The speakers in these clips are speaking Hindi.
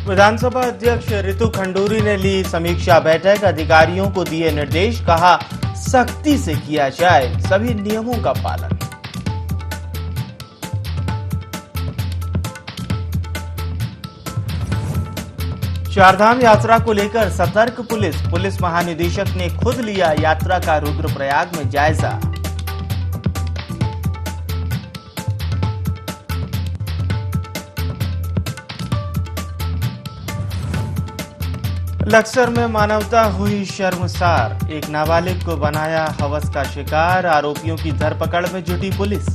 विधानसभा अध्यक्ष रितु खंडूरी ने ली समीक्षा बैठक, अधिकारियों को दिए निर्देश, कहा सख्ती से किया जाए सभी नियमों का पालन। चारधाम यात्रा को लेकर सतर्क पुलिस महानिदेशक ने खुद लिया यात्रा का रुद्रप्रयाग में जायजा। लक्सर में मानवता हुई शर्मसार, एक नाबालिग को बनाया हवस का शिकार, आरोपियों की धरपकड़ में जुटी पुलिस।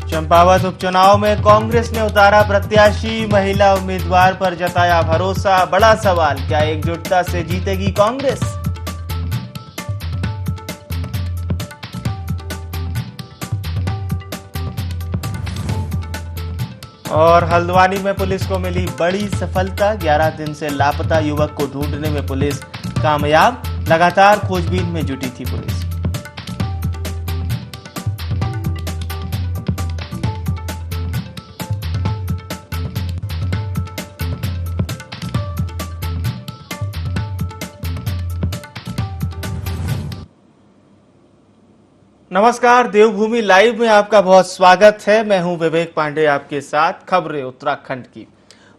चंपावत उपचुनाव में कांग्रेस ने उतारा प्रत्याशी, महिला उम्मीदवार पर जताया भरोसा, बड़ा सवाल क्या एकजुटता से जीतेगी कांग्रेस। और हल्द्वानी में पुलिस को मिली बड़ी सफलता, 11 दिन से लापता युवक को ढूंढने में पुलिस कामयाब, लगातार खोजबीन में जुटी थी पुलिस। नमस्कार, देवभूमि लाइव में आपका बहुत स्वागत है। मैं हूं विवेक पांडे आपके साथ। खबरें उत्तराखंड की।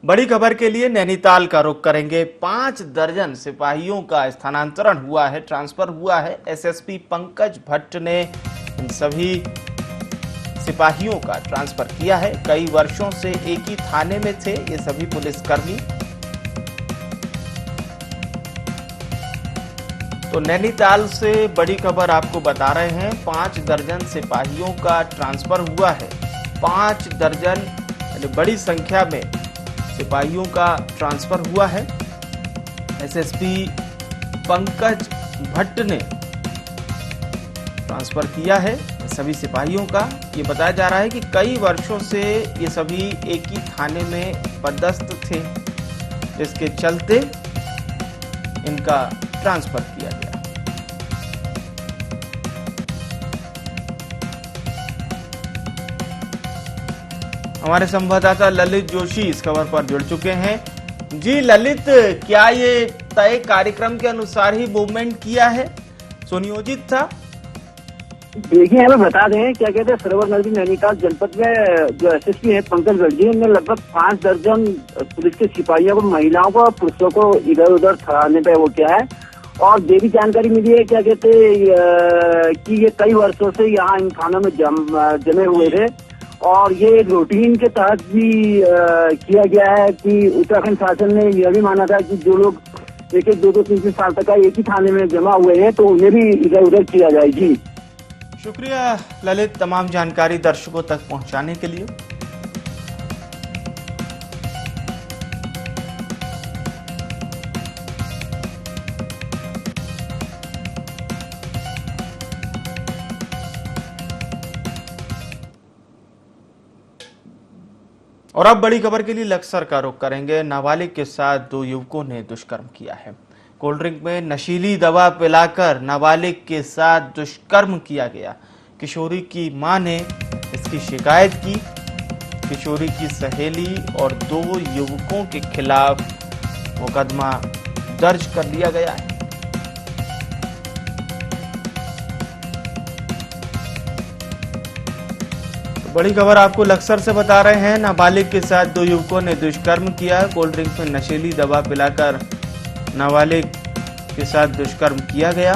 बड़ी खबर के लिए नैनीताल का रुख करेंगे। 5 दर्जन सिपाहियों का स्थानांतरण हुआ है, ट्रांसफर हुआ है। एसएसपी पंकज भट्ट ने इन सभी सिपाहियों का ट्रांसफर किया है। कई वर्षों से एक ही थाने में थे ये सभी पुलिसकर्मी। तो नैनीताल से बड़ी खबर आपको बता रहे हैं। 5 दर्जन सिपाहियों का ट्रांसफर हुआ है। 5 दर्जन यानी बड़ी संख्या में सिपाहियों का ट्रांसफर हुआ है। एसएसपी पंकज भट्ट ने ट्रांसफर किया है सभी सिपाहियों का। ये बताया जा रहा है कि कई वर्षों से ये सभी एक ही थाने में पदस्थ थे, जिसके चलते इनका ट्रांसफर किया गया। हमारे संवाददाता ललित जोशी इस खबर पर जुड़ चुके हैं। जी ललित, क्या ये तय कार्यक्रम के अनुसार ही मूवमेंट किया है, सुनियोजित था? देखिए, हमें बता दें, क्या कहते हैं, सरोवर नदी नैनीताल जनपद में जो एसएसपी है पंकज भट्ट जी ने लगभग 5 दर्जन पुलिस के सिपाहियों को, महिलाओं को, पुरुषों को इधर उधर ठहराने पे वो क्या है। और ये भी जानकारी मिली है, क्या कहते कि ये कई वर्षों से यहाँ इन थानों में जमे हुए थे और ये रूटीन के तहत भी किया गया है कि उत्तराखंड शासन ने यह भी माना था कि जो लोग 1-1, 2-2, 3-3 साल तक एक ही थाने में जमा हुए हैं तो उन्हें भी इधर उधर किया जाए। जी शुक्रिया ललित, तमाम जानकारी दर्शकों तक पहुंचाने के लिए। और अब बड़ी खबर के लिए लक्सर का रुख करेंगे। नाबालिग के साथ 2 युवकों ने दुष्कर्म किया है। कोल्ड ड्रिंक में नशीली दवा पिलाकर नाबालिग के साथ दुष्कर्म किया गया। किशोरी की मां ने इसकी शिकायत की। किशोरी की सहेली और 2 युवकों के खिलाफ मुकदमा दर्ज कर लिया गया है। बड़ी खबर आपको लक्सर से बता रहे हैं। नाबालिग के साथ 2 युवकों ने दुष्कर्म किया। कोल्ड ड्रिंक में नशीली दवा पिलाकर नाबालिग के साथ दुष्कर्म किया गया।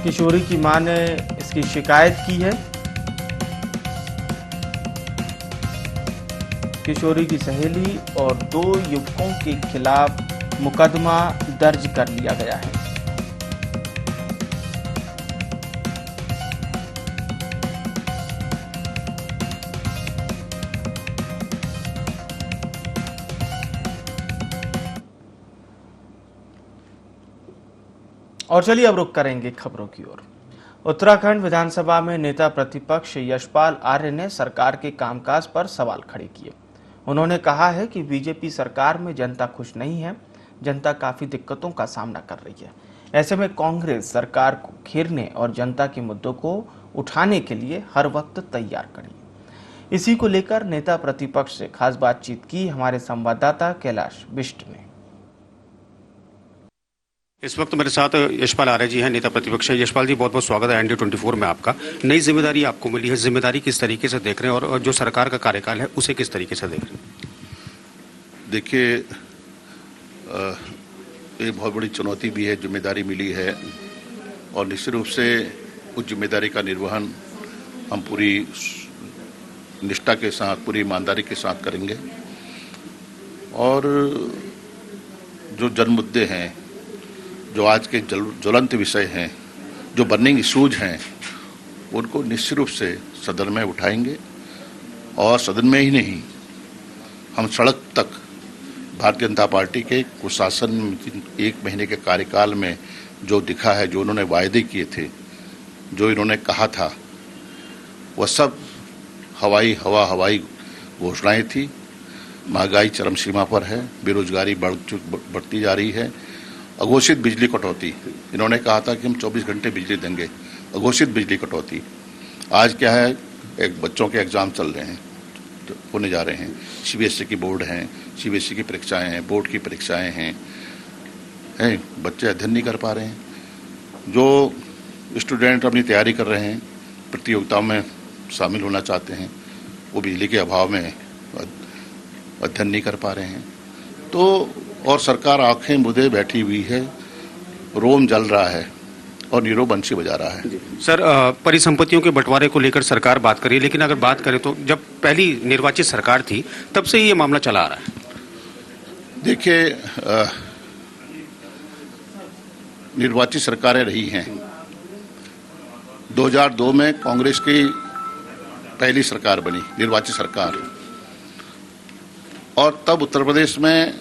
किशोरी की मां ने इसकी शिकायत की है। किशोरी की सहेली और 2 युवकों के खिलाफ मुकदमा दर्ज कर लिया गया है। और चलिए अब रुक करेंगे खबरों की ओर। उत्तराखंड विधानसभा में नेता प्रतिपक्ष यशपाल आर्य ने सरकार के कामकाज पर सवाल खड़े किए। उन्होंने कहा है कि बीजेपी सरकार में जनता खुश नहीं है, जनता काफी दिक्कतों का सामना कर रही है। ऐसे में कांग्रेस सरकार को घेरने और जनता के मुद्दों को उठाने के लिए हर वक्त तैयार खड़ी है। इसी को लेकर नेता प्रतिपक्ष से खास बातचीत की हमारे संवाददाता कैलाश बिष्ट ने। इस वक्त मेरे साथ यशपाल आर्य जी हैं, नेता प्रतिपक्ष हैं। यशपाल जी, बहुत बहुत स्वागत है ND24 में आपका। नई जिम्मेदारी आपको मिली है, जिम्मेदारी किस तरीके से देख रहे हैं और जो सरकार का कार्यकाल है उसे किस तरीके से देख रहे हैं? देखिए, ये बहुत बड़ी चुनौती भी है, जिम्मेदारी मिली है और निश्चित रूप से उस जिम्मेदारी का निर्वहन हम पूरी निष्ठा के साथ, पूरी ईमानदारी के साथ करेंगे और जो जन मुद्दे हैं, जो आज के ज्वलंत विषय हैं, जो बर्निंग इश्यूज हैं, उनको निश्चित रूप से सदन में उठाएंगे और सदन में ही नहीं, हम सड़क तक भारतीय जनता पार्टी के कुशासन 1 महीने के कार्यकाल में जो दिखा है, जो उन्होंने वायदे किए थे, जो इन्होंने कहा था, वह सब हवाई घोषणाएं थी। महंगाई चरम सीमा पर है, बेरोजगारी बढ़ती जा रही है, अघोषित बिजली कटौती, इन्होंने कहा था कि हम 24 घंटे बिजली देंगे, अघोषित बिजली कटौती। आज क्या है, एक बच्चों के एग्जाम चल रहे हैं, होने जा रहे हैं, CBSE की बोर्ड हैं, CBSE की परीक्षाएं हैं, बोर्ड की परीक्षाएं हैं, बच्चे अध्ययन नहीं कर पा रहे हैं। जो स्टूडेंट अपनी तैयारी कर रहे हैं, प्रतियोगिताओं में शामिल होना चाहते हैं, वो बिजली के अभाव में अध्ययन नहीं कर पा रहे हैं। तो और सरकार आंखें मूंदे बैठी हुई है, रोम जल रहा है और नीरो बंसी बजा रहा है। सर, परिसंपत्तियों के बंटवारे को लेकर सरकार बात करी, लेकिन अगर बात करें तो जब पहली निर्वाचित सरकार थी तब से ये मामला चला आ रहा है। देखिए, निर्वाचित सरकारें रही हैं। 2002 में कांग्रेस की पहली सरकार बनी, निर्वाचित सरकार, और तब उत्तर प्रदेश में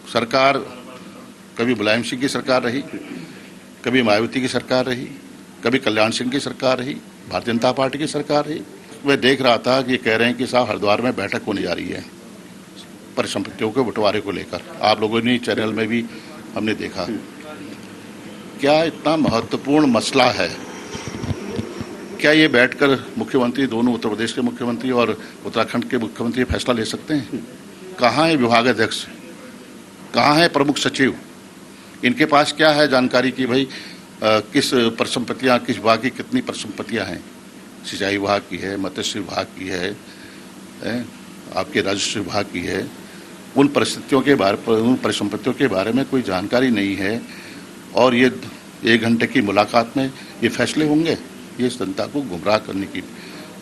सरकार कभी मुलायम सिंह की सरकार रही, कभी मायावती की सरकार रही, कभी कल्याण सिंह की सरकार रही, भारतीय जनता पार्टी की सरकार रही। मैं देख रहा था कि कह रहे हैं कि साहब हरिद्वार में बैठक होने जा रही है परिसंपत्तियों के बंटवारे को लेकर। आप लोगों ने चैनल में भी हमने देखा। क्या इतना महत्वपूर्ण मसला है? क्या ये बैठकर मुख्यमंत्री, दोनों उत्तर प्रदेश के मुख्यमंत्री और उत्तराखंड के मुख्यमंत्री फैसला ले सकते हैं? कहाँ है विभागाध्यक्ष, कहाँ है प्रमुख सचिव? इनके पास क्या है जानकारी कि भाई किस परिसंपत्तियाँ, किस विभाग की कितनी परिसंपत्तियाँ हैं? सिंचाई विभाग की है, मत्स्य विभाग की है, आपके राजस्व विभाग की है। उन परिसंपत्तियों के बारे में कोई जानकारी नहीं है और ये 1 घंटे की मुलाकात में ये फैसले होंगे? ये जनता को गुमराह करने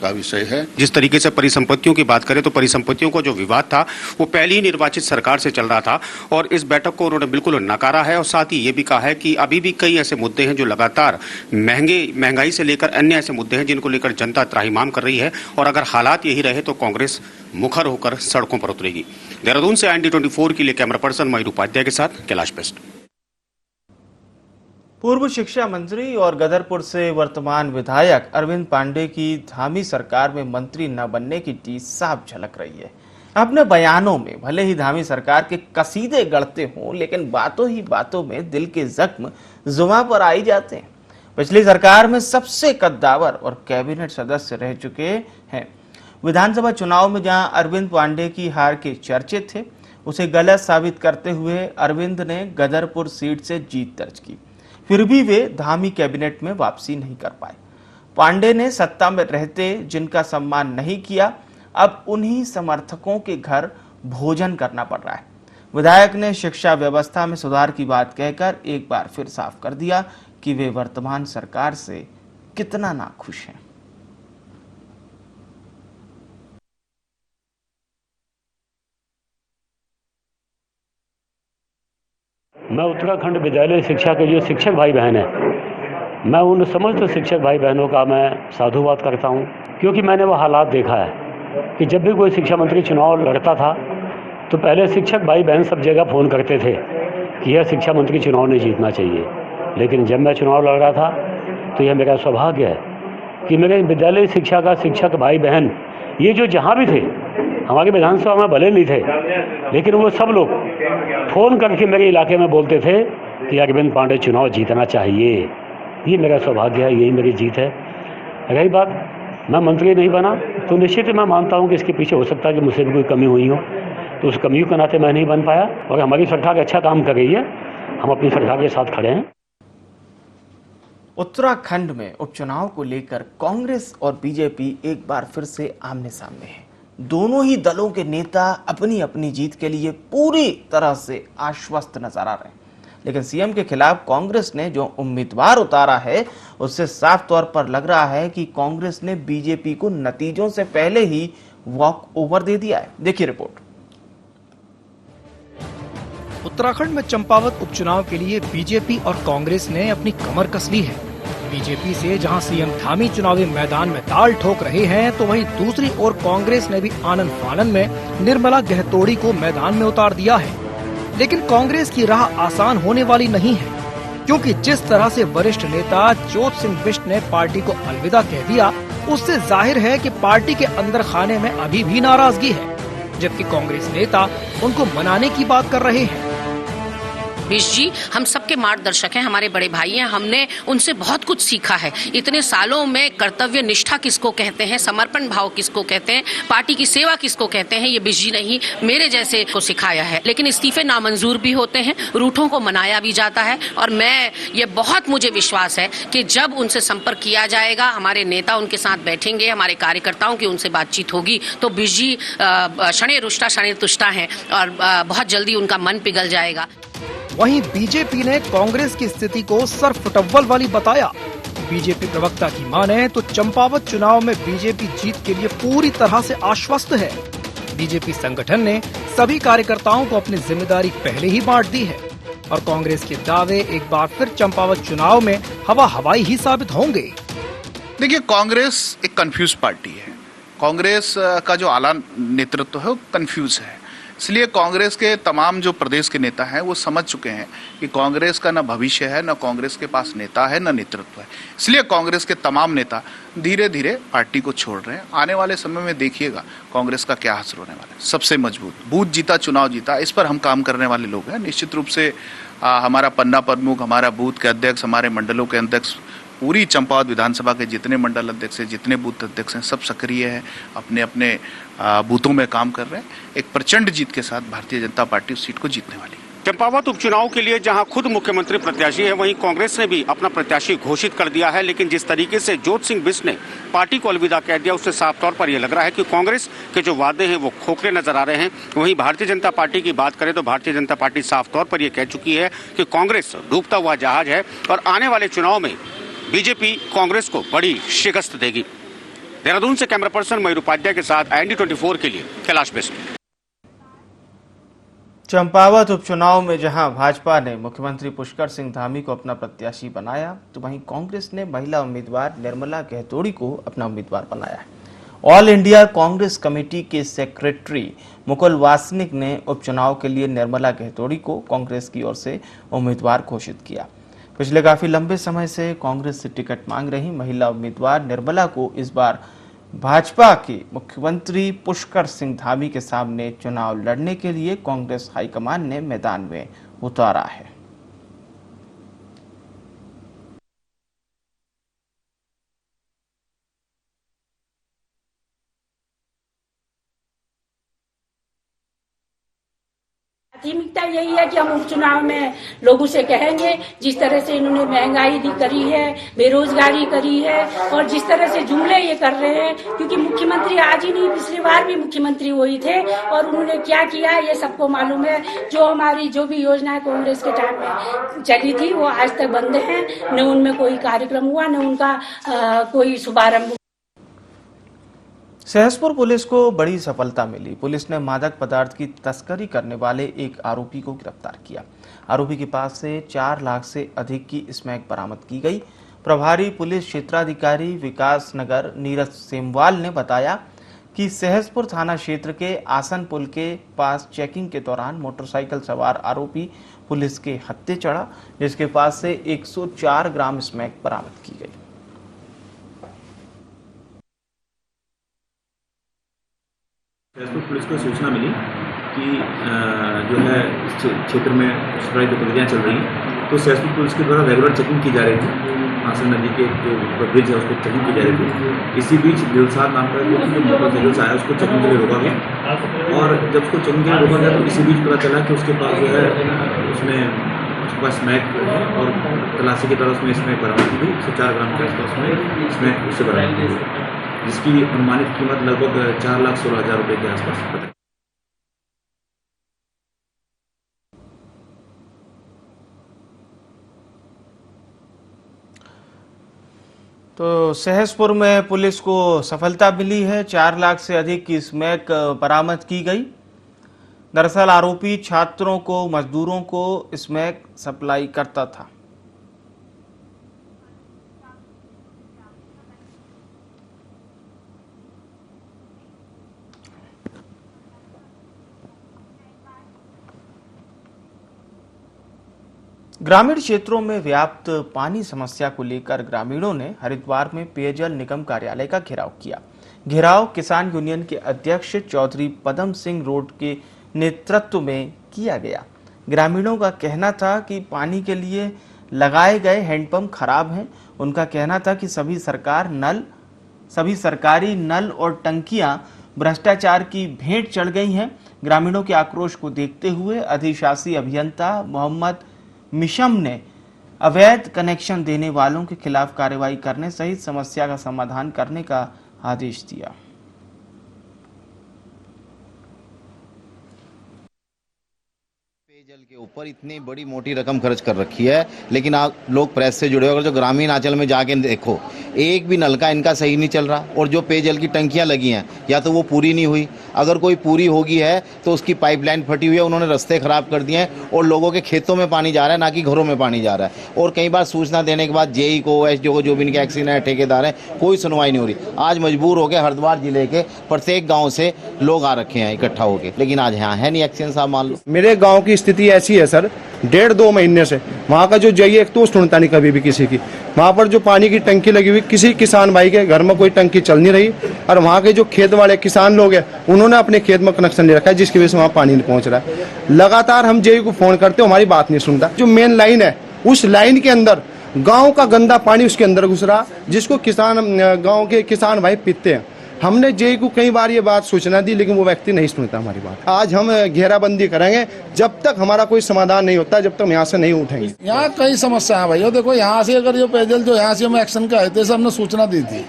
का विषय है। जिस तरीके से परिसंपत्तियों की बात करें तो परिसंपत्तियों का जो विवाद था वो पहली ही निर्वाचित सरकार से चल रहा था और इस बैठक को उन्होंने बिल्कुल नकारा है और साथ ही ये भी कहा है कि अभी भी कई ऐसे मुद्दे हैं जो लगातार महंगाई से लेकर अन्य ऐसे मुद्दे हैं जिनको लेकर जनता त्राहिमाम कर रही है और अगर हालात यही रहे तो कांग्रेस मुखर होकर सड़कों पर उतरेगी। देहरादून से ND24 के लिए कैमरा पर्सन मयूर उपाध्याय के साथ कैलाश बिष्ट। पूर्व शिक्षा मंत्री और गदरपुर से वर्तमान विधायक अरविंद पांडे की धामी सरकार में मंत्री न बनने की टीस साफ झलक रही है। अपने बयानों में भले ही धामी सरकार के कसीदे गढ़ते हों, लेकिन बातों ही बातों में दिल के जख्म जुबां पर आई जाते हैं। पिछली सरकार में सबसे कद्दावर और कैबिनेट सदस्य रह चुके हैं। विधानसभा चुनाव में जहां अरविंद पांडे की हार के चर्चे थे, उसे गलत साबित करते हुए अरविंद ने गदरपुर सीट से जीत दर्ज की। फिर भी वे धामी कैबिनेट में वापसी नहीं कर पाए। पांडे ने सत्ता में रहते जिनका सम्मान नहीं किया, अब उन्हीं समर्थकों के घर भोजन करना पड़ रहा है। विधायक ने शिक्षा व्यवस्था में सुधार की बात कहकर एक बार फिर साफ कर दिया कि वे वर्तमान सरकार से कितना नाखुश हैं। मैं उत्तराखंड विद्यालय शिक्षा के जो शिक्षक भाई बहन हैं, मैं उन समस्त शिक्षक भाई बहनों का मैं साधुवाद करता हूं, क्योंकि मैंने वो हालात देखा है कि जब भी कोई शिक्षा मंत्री चुनाव लड़ता था तो पहले शिक्षक भाई बहन सब जगह फ़ोन करते थे कि यह शिक्षा मंत्री चुनाव नहीं जीतना चाहिए। लेकिन जब मैं चुनाव लड़ रहा था तो यह मेरा सौभाग्य है कि मेरे विद्यालय शिक्षा का शिक्षक भाई बहन ये जो जहाँ भी थे हमारी विधानसभा में भले नहीं थे, लेकिन वो सब लोग फ़ोन करके मेरे इलाके में बोलते थे कि अरविंद पांडे चुनाव जीतना चाहिए। ये मेरा सौभाग्य है, यही मेरी जीत है। रही बात मैं मंत्री नहीं बना तो निश्चित ही मैं मानता हूँ कि इसके पीछे हो सकता है कि मुझसे भी कोई कमी हुई हो, तो उस कमी के नाते मैं नहीं बन पाया। और हमारी सरकार अच्छा काम कर रही है, हम अपनी सरकार के साथ खड़े हैं। उत्तराखंड में उपचुनाव को लेकर कांग्रेस और बीजेपी एक बार फिर से आमने सामने हैं। दोनों ही दलों के नेता अपनी अपनी जीत के लिए पूरी तरह से आश्वस्त नजर आ रहे हैं, लेकिन सीएम के खिलाफ कांग्रेस ने जो उम्मीदवार उतारा है उससे साफ तौर पर लग रहा है कि कांग्रेस ने बीजेपी को नतीजों से पहले ही वॉक ओवर दे दिया है। देखिए रिपोर्ट। उत्तराखंड में चंपावत उपचुनाव के लिए बीजेपी और कांग्रेस ने अपनी कमर कस ली है। बीजेपी से जहां सीएम धामी चुनावी मैदान में ताल ठोक रहे हैं, तो वहीं दूसरी ओर कांग्रेस ने भी आनन फानन में निर्मला गहतोड़ी को मैदान में उतार दिया है। लेकिन कांग्रेस की राह आसान होने वाली नहीं है, क्योंकि जिस तरह से वरिष्ठ नेता ज्योत सिंह बिष्ट ने पार्टी को अलविदा कह दिया, उससे जाहिर है कि पार्टी के अंदर खाने में अभी भी नाराजगी है, जबकि कांग्रेस नेता उनको मनाने की बात कर रहे हैं। बिष्ट जी हम सबके मार्गदर्शक हैं, हमारे बड़े भाई हैं, हमने उनसे बहुत कुछ सीखा है। इतने सालों में कर्तव्य निष्ठा किसको कहते हैं, समर्पण भाव किसको कहते हैं, पार्टी की सेवा किसको कहते हैं, ये बिष्ट जी नहीं मेरे जैसे को सिखाया है। लेकिन इस्तीफे नामंजूर भी होते हैं, रूठों को मनाया भी जाता है, और मुझे विश्वास है कि जब उनसे संपर्क किया जाएगा, हमारे नेता उनके साथ बैठेंगे, हमारे कार्यकर्ताओं की उनसे बातचीत होगी, तो बिष्ट जी शने रुष्टा शने तुष्टा हैं और बहुत जल्दी उनका मन पिघल जाएगा। वहीं बीजेपी ने कांग्रेस की स्थिति को सरफुटव्वल वाली बताया। बीजेपी प्रवक्ता की माने तो चंपावत चुनाव में बीजेपी जीत के लिए पूरी तरह से आश्वस्त है। बीजेपी संगठन ने सभी कार्यकर्ताओं को अपनी जिम्मेदारी पहले ही बांट दी है, और कांग्रेस के दावे एक बार फिर चंपावत चुनाव में हवा हवाई ही साबित होंगे। देखिए, कांग्रेस एक कंफ्यूज पार्टी है। कांग्रेस का जो आला नेतृत्व है वो कंफ्यूज है, इसलिए कांग्रेस के तमाम जो प्रदेश के नेता हैं वो समझ चुके हैं कि कांग्रेस का न भविष्य है, न कांग्रेस के पास नेता है, न नेतृत्व है। इसलिए कांग्रेस के तमाम नेता धीरे धीरे पार्टी को छोड़ रहे हैं। आने वाले समय में देखिएगा कांग्रेस का क्या हासिल होने वाला है। सबसे मजबूत बूथ जीता, चुनाव जीता, इस पर हम काम करने वाले लोग हैं। निश्चित रूप से हमारा पन्ना प्रमुख, हमारा बूथ के अध्यक्ष, हमारे मंडलों के अध्यक्ष, पूरी चंपावत विधानसभा के जितने मंडल अध्यक्ष हैं, जितने बूथ अध्यक्ष हैं, सब सक्रिय हैं, अपने अपने बूथों में काम कर रहे हैं। एक प्रचंड जीत के साथ भारतीय जनता पार्टी उस सीट को जीतने वाली है। चंपावत उपचुनाव के लिए जहां खुद मुख्यमंत्री प्रत्याशी है, वहीं कांग्रेस ने भी अपना प्रत्याशी घोषित कर दिया है। लेकिन जिस तरीके से ज्योत सिंह बिष्ट ने पार्टी को अलविदा कह दिया, उससे साफ तौर पर यह लग रहा है कि कांग्रेस के जो वादे हैं वो खोखले नजर आ रहे हैं। वहीं भारतीय जनता पार्टी की बात करें तो भारतीय जनता पार्टी साफ तौर पर यह कह चुकी है कि कांग्रेस डूबता हुआ जहाज है और आने वाले चुनाव में बीजेपी कांग्रेस को बड़ी शिकस्त देगी। देहरादून से कैमरा पर्सन मयूर उपाध्याय के साथ IND24 के लिए कैलाश बिष्ट। चंपावत उपचुनाव में जहां भाजपा ने मुख्यमंत्री पुष्कर सिंह धामी को अपना प्रत्याशी बनाया, तो वहीं कांग्रेस ने महिला उम्मीदवार निर्मला गहतोड़ी को अपना उम्मीदवार बनाया है। ऑल इंडिया कांग्रेस कमेटी के सेक्रेटरी मुकुल वासनिक ने उपचुनाव के लिए निर्मला गहतोड़ी को कांग्रेस की ओर से उम्मीदवार घोषित किया। पिछले काफी लंबे समय से कांग्रेस से टिकट मांग रही महिला उम्मीदवार निर्मला को इस बार भाजपा के मुख्यमंत्री पुष्कर सिंह धामी के सामने चुनाव लड़ने के लिए कांग्रेस हाईकमान ने मैदान में उतारा है। प्राथमिकता यही है कि हम उपचुनाव में लोगों से कहेंगे, जिस तरह से इन्होंने महंगाई करी है, बेरोजगारी करी है, और जिस तरह से जुमले ये कर रहे हैं, क्योंकि मुख्यमंत्री आज ही नहीं, पिछली बार भी मुख्यमंत्री वही थे और उन्होंने क्या किया ये सबको मालूम है। जो भी योजनाएं कांग्रेस के टाइम में चली थी वो आज तक बंद है, न उनमें कोई कार्यक्रम हुआ, न उनका कोई शुभारंभ। सहसपुर पुलिस को बड़ी सफलता मिली। पुलिस ने मादक पदार्थ की तस्करी करने वाले एक आरोपी को गिरफ्तार किया। आरोपी के पास से 4 लाख से अधिक की स्मैक बरामद की गई। प्रभारी पुलिस क्षेत्राधिकारी विकास नगर नीरज सेमवाल ने बताया कि सहसपुर थाना क्षेत्र के आसन पुल के पास चेकिंग के दौरान मोटरसाइकिल सवार आरोपी पुलिस के हत्थे चढ़ा, जिसके पास से 104 ग्राम स्मैक बरामद की गई। सहसपुर सहसपुर पुलिस को सूचना मिली कि जो है इस क्षेत्र में सप्लाई गतिविधियाँ चल रही हैं, तो सहसपुर पुलिस के द्वारा रेगुलर चेकिंग की जा रही थी। आसन नदी के जो ब्रिज है उसको चेकिंग की जा रही थी। इसी बीच दिलसाद नाम का जो मोटरसाइकिल से आया उसको चेकिंग के लिए रोका गया, और जब उसको चेकिंग के लिए रोका गया तो इसी बीच पता चला कि उसके पास जो है उसके पास स्मैक है, और तलाशी के दौरान उसमें स्मैक बरामद हुई। 104 ग्राम के आसपास में स्मैक उससे बरामद हुई, जिसकी अनुमानित कीमत लगभग 4,16,000 रुपये के आसपास बताई। तो सहसपुर में पुलिस को सफलता मिली है। 4 लाख से अधिक की स्मैक बरामद की गई। दरअसल आरोपी छात्रों को, मजदूरों को स्मैक सप्लाई करता था। ग्रामीण क्षेत्रों में व्याप्त पानी समस्या को लेकर ग्रामीणों ने हरिद्वार में पेयजल निगम कार्यालय का घेराव किया। घेराव किसान यूनियन के अध्यक्ष चौधरी पदम सिंह रोड के नेतृत्व में किया गया। ग्रामीणों का कहना था कि पानी के लिए लगाए गए हैंडपंप खराब हैं। उनका कहना था कि सभी सरकारी नल और टंकियां भ्रष्टाचार की भेंट चढ़ गई हैं। ग्रामीणों के आक्रोश को देखते हुए अधिशासी अभियंता मोहम्मद मिशम ने अवैध कनेक्शन देने वालों के खिलाफ कार्रवाई करने सहित समस्या का समाधान करने का आदेश दिया। पेयजल के ऊपर इतनी बड़ी मोटी रकम खर्च कर रखी है, लेकिन आप लोग प्रेस से जुड़े हो, अगर जो ग्रामीण अंचल में जाके देखो, एक भी नलका इनका सही नहीं चल रहा, और जो पेयजल की टंकियां लगी हैं या तो वो पूरी नहीं हुई, अगर कोई पूरी होगी है तो उसकी पाइपलाइन फटी हुई है, उन्होंने रास्ते खराब कर दिए हैं, और लोगों के खेतों में पानी जा रहा है, ना कि घरों में पानी जा रहा है। और कई बार सूचना देने के बाद जेई को, एसडीओ को, जो भी इनके एक्सीडेंट है, ठेकेदार है, कोई सुनवाई नहीं हो रही। आज मजबूर हो गए हरिद्वार जिले के प्रत्येक गाँव से लोग आ रखे हैं इकट्ठा होकर, लेकिन आज यहाँ है नहीं एक्शन साहब। मान लो मेरे गाँव की स्थिति ऐसी है सर, 1.5-2 महीने से वहाँ का जो जेई, एक तो सुनता नहीं कभी भी किसी की। वहाँ पर जो पानी की टंकी लगी हुई, किसी किसान भाई के घर में कोई टंकी चल नहीं रही, और वहाँ के जो खेत वाले किसान लोग हैं उन्होंने अपने खेत में कनेक्शन ले रखा है, जिसकी वजह से वहाँ पानी नहीं पहुँच रहा है। लगातार हम जेई को फोन करते हो, हमारी बात नहीं सुनता। जो मेन लाइन है, उस लाइन के अंदर गाँव का गंदा पानी उसके अंदर घुस रहा, जिसको गाँव के किसान भाई पीते हैं। हमने जेई को कई बार ये बात सूचना दी, लेकिन वो व्यक्ति नहीं सुनता हमारी बात। आज हम घेराबंदी करेंगे, जब तक हमारा कोई समाधान नहीं होता, जब तक हम यहाँ से नहीं उठेंगे। यहाँ कई समस्या है भैया। देखो, यहाँ से अगर जो पेयजल जो यहाँ से हम एक्शन का आए थे, हमने सूचना दी थी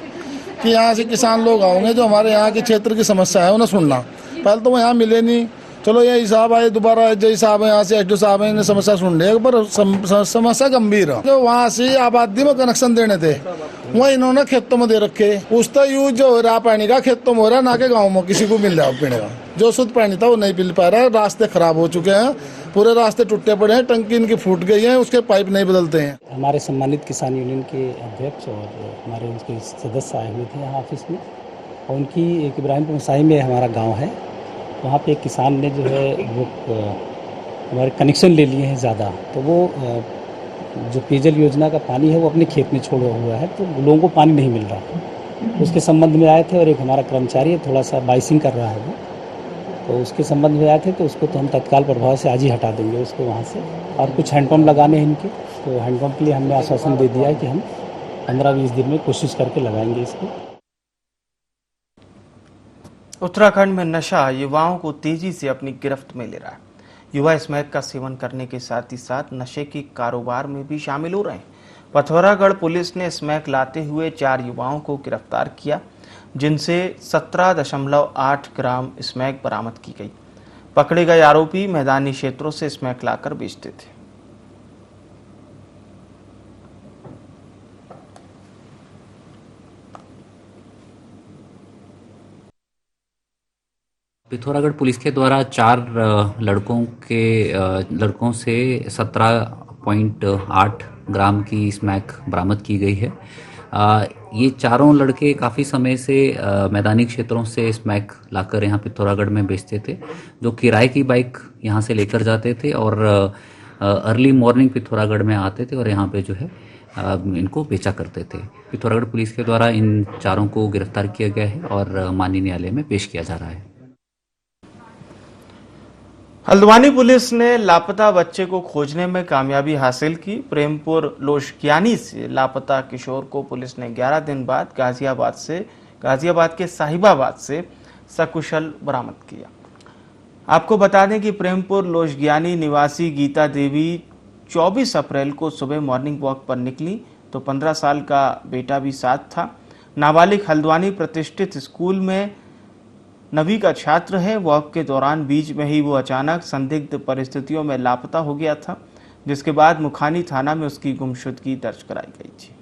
कि यहाँ से किसान लोग आओगे, जो हमारे यहाँ के क्षेत्र की समस्या है उन्हें सुनना। पहले तो वो यहाँ मिले नहीं, चलो ये हिसाब आए, दोबारा जय साहब है यहाँ से, एसडीओ साहब है, इन्हें समस्या सुन लिया, पर समस्या गंभीर है। जो वहाँ से आबादी में कनेक्शन देने थे, वो इन्होंने खेतों में दे रखे। उसका यूज जो हो रहा पानी का खेतों में हो रहा, ना के गाँव में किसी को मिल रहा पीने का। जो शुद्ध पानी था वो नहीं पी पा रहा है। रास्ते खराब हो चुके हैं, पूरे रास्ते टूटे पड़े हैं, टंकी इनकी फूट गई है, उसके पाइप नहीं बदलते हैं। हमारे सम्मानित किसान यूनियन के अध्यक्ष और हमारे उनके सदस्य आए हुए थे यहाँ ऑफिस में, और उनकी एक इब्राहिमपुर मसाई में हमारा गाँव है, वहाँ पे एक किसान ने जो है वो हमारे कनेक्शन ले लिए हैं ज़्यादा, तो वो जो पेयजल योजना का पानी है वो अपने खेत में छोड़ा हुआ है, तो लोगों को पानी नहीं मिल रहा। उसके संबंध में आए थे, और एक हमारा कर्मचारी है थोड़ा सा बाइसिंग कर रहा है वो, तो उसके संबंध में आए थे, तो उसको तो हम तत्काल प्रभाव से आज ही हटा देंगे उसको वहाँ से। और कुछ हैंडपम्प लगाने हैं इनके, तो हैंडपम्प के लिए हमने आश्वासन दे दिया है कि हम 15-20 दिन में कोशिश करके लगाएंगे इसको। उत्तराखंड में नशा युवाओं को तेजी से अपनी गिरफ्त में ले रहा है। युवा स्मैक का सेवन करने के साथ ही साथ नशे के कारोबार में भी शामिल हो रहे हैं। पिथौरागढ़ पुलिस ने स्मैक लाते हुए 4 युवाओं को गिरफ्तार किया, जिनसे 17.8 ग्राम स्मैक बरामद की गई। पकड़े गए आरोपी मैदानी क्षेत्रों से स्मैक लाकर बेचते थे। पिथौरागढ़ पुलिस के द्वारा 4 लड़कों से 17.8 ग्राम की स्मैक बरामद की गई है। ये चारों लड़के काफ़ी समय से मैदानी क्षेत्रों से स्मैक लाकर यहाँ पिथौरागढ़ में बेचते थे, जो किराए की बाइक यहाँ से लेकर जाते थे और अर्ली मॉर्निंग पिथौरागढ़ में आते थे और यहाँ पे जो है इनको बेचा करते थे। पिथौरागढ़ पुलिस के द्वारा इन चारों को गिरफ्तार किया गया है और माननीय न्यायालय में पेश किया जा रहा है। हल्द्वानी पुलिस ने लापता बच्चे को खोजने में कामयाबी हासिल की। प्रेमपुर लोशकियानी से लापता किशोर को पुलिस ने 11 दिन बाद गाजियाबाद के साहिबाबाद से सकुशल बरामद किया। आपको बता दें कि प्रेमपुर लोशकियानी निवासी गीता देवी 24 अप्रैल को सुबह मॉर्निंग वॉक पर निकली तो 15 साल का बेटा भी साथ था। नाबालिग हल्द्वानी प्रतिष्ठित स्कूल में 9वीं का छात्र है। वॉक के दौरान बीच में ही वो अचानक संदिग्ध परिस्थितियों में लापता हो गया था, जिसके बाद मुखानी थाना में उसकी गुमशुदगी दर्ज कराई गई थी।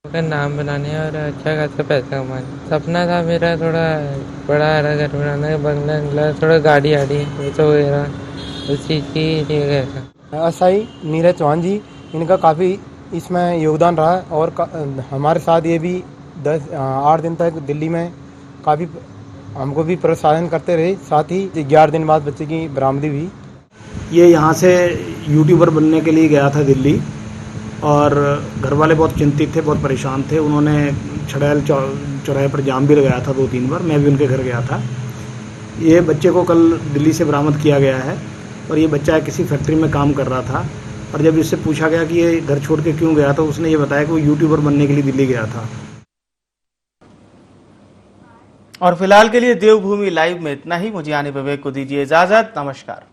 नाम बनाने और अच्छा खासा पैसा कमाने सपना था मेरा, थोड़ा बड़ा घर बनाना, बंगला थोड़ा गाड़ी वगैरह उस चीज़ की गया था। एसआई नीरज चौहान जी, इनका काफ़ी इसमें योगदान रहा और हमारे साथ ये भी 8 दिन तक दिल्ली में काफ़ी हमको भी प्रोत्साहन करते रहे। साथ ही 11 दिन बाद बच्चे की बरामदी हुई। ये यहाँ से यूट्यूबर बनने के लिए गया था दिल्ली और घर वाले बहुत चिंतित थे, बहुत परेशान थे। उन्होंने छड़ैल चौराहे पर जाम भी लगाया था 2-3 बार। मैं भी उनके घर गया था। ये बच्चे को कल दिल्ली से बरामद किया गया है और ये बच्चा किसी फैक्ट्री में काम कर रहा था और जब इससे पूछा गया कि ये घर छोड़ के क्यों गया तो उसने ये बताया कि वो यूट्यूबर बनने के लिए दिल्ली गया था। और फिलहाल के लिए देवभूमि लाइव में इतना ही। मुझे यानी विवेक को दीजिए इजाजत। नमस्कार।